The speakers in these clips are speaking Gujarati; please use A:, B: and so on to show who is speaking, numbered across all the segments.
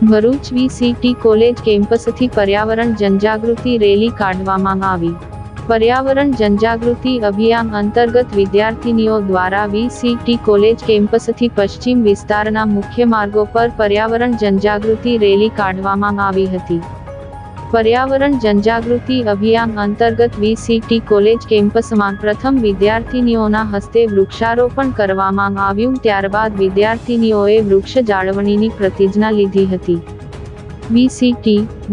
A: ભરૂચ વીસીટી કોલેજ કેમ્પસથી પર્યાવરણ જનજાગૃતિ રેલી કાઢવામાં આવી। પર્યાવરણ જનજાગૃતિ અભિયાન અંતર્ગત વિદ્યાર્થીનીઓ દ્વારા વીસીટી કોલેજ કેમ્પસથી પશ્ચિમ વિસ્તારના મુખ્ય માર્ગો પર પર્યાવરણ જનજાગૃતિ રેલી કાઢવામાં આવી હતી। પર્યાવરણ જનજાગૃતિ અભિયાન અંતર્ગત વીસીટી કોલેજ કેમ્પસમાં પ્રથમ વિદ્યાર્થીનીઓના હસ્તે વૃક્ષારોપણ કરવામાં આવ્યું। ત્યારબાદ વિદ્યાર્થીનીઓએ વૃક્ષ જાળવણીની પ્રતિજ્ઞા લીધી હતી।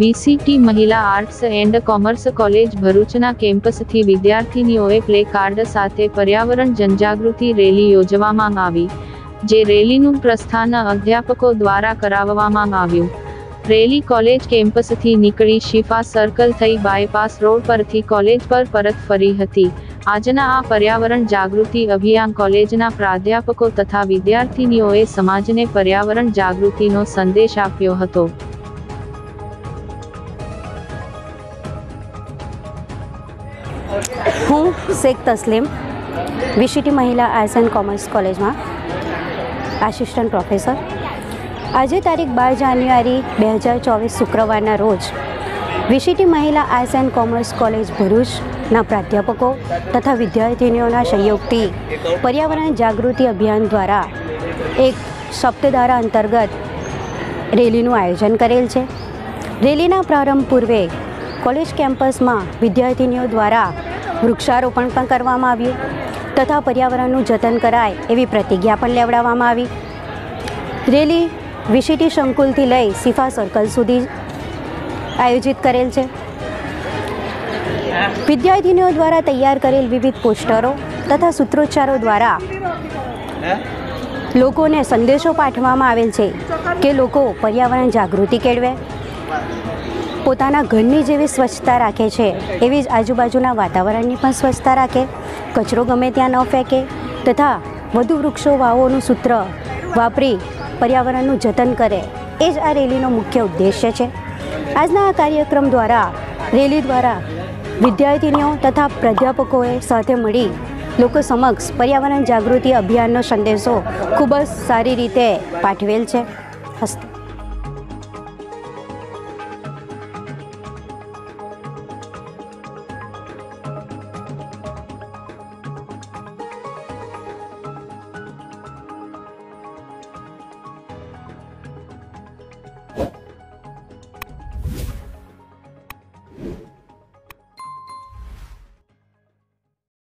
A: વીસીટી મહિલા આર્ટ્સ એન્ડ કોમર્સ કોલેજ ભરૂચના કેમ્પસથી વિદ્યાર્થીનીઓએ પ્લે કાર્ડ સાથે પર્યાવરણ જનજાગૃતિ રેલી યોજવામાં આવી, જે રેલીનું પ્રસ્થાન અધ્યાપકો દ્વારા કરાવવામાં આવ્યું। રેલી કોલેજ કેમ્પસથી નીકળી શિફા સર્કલ થઈ બાયપાસ રોડ પરથી કોલેજ પર પરત ફરી હતી। આજના આ પર્યાવરણ જાગૃતિ અભિયાન કોલેજના પ્રાધ્યાપકો તથા વિદ્યાર્થીનીઓએ સમાજને પર્યાવરણ જાગૃતિનો સંદેશ આપ્યો હતો।
B: હું શેખ તસ્લીમ વીસીટી મહિલા આર્ટ્સ એન્ડ કોમર્સ કોલેજમાં આસિસ્ટન્ટ પ્રોફેસર। આજે તારીખ 12 જાન્યુઆરી 2024 શુક્રવારના રોજ વીસીટી મહિલા આર્ટ્સ એન્ડ કોમર્સ કોલેજ ભરૂચના પ્રાધ્યાપકો તથા વિદ્યાર્થીનીઓના સહયોગથી પર્યાવરણ જાગૃતિ અભિયાન દ્વારા એક સપ્તધારા અંતર્ગત રેલીનું આયોજન કરેલ છે। રેલીના પ્રારંભ પૂર્વે કોલેજ કેમ્પસમાં વિદ્યાર્થીનીઓ દ્વારા વૃક્ષારોપણ પણ કરવામાં આવ્યું તથા પર્યાવરણનું જતન કરાય એવી પ્રતિજ્ઞા પણ લેવડાવવામાં આવી। રેલી વીસીટી સંકુલથી લઈ શિફા સર્કલ સુધી આયોજિત કરેલ છે। વિદ્યાર્થીનીઓ દ્વારા તૈયાર કરેલ વિવિધ પોસ્ટરો તથા સૂત્રોચ્ચારો દ્વારા લોકોને સંદેશો પાઠવવામાં આવેલ છે કે લોકો પર્યાવરણ જાગૃતિ કેળવે, પોતાના ઘરની જેવી સ્વચ્છતા રાખે છે એવી જ આજુબાજુના વાતાવરણની પણ સ્વચ્છતા રાખે, કચરો ગમે ત્યાં ન ફેંકે તથા વધુ વૃક્ષો વાવોનું સૂત્ર વાપરી પર્યાવરણનું જતન કરે એ જ આ રેલીનો મુખ્ય ઉદ્દેશ્ય છે। આજના આ કાર્યક્રમ દ્વારા રેલી દ્વારા વિદ્યાર્થીનીઓ તથા પ્રાધ્યાપકોએ સાથે મળી લોકો સમક્ષ પર્યાવરણ જાગૃતિ અભિયાનનો સંદેશો ખૂબ જ સારી રીતે પાઠવેલ છે।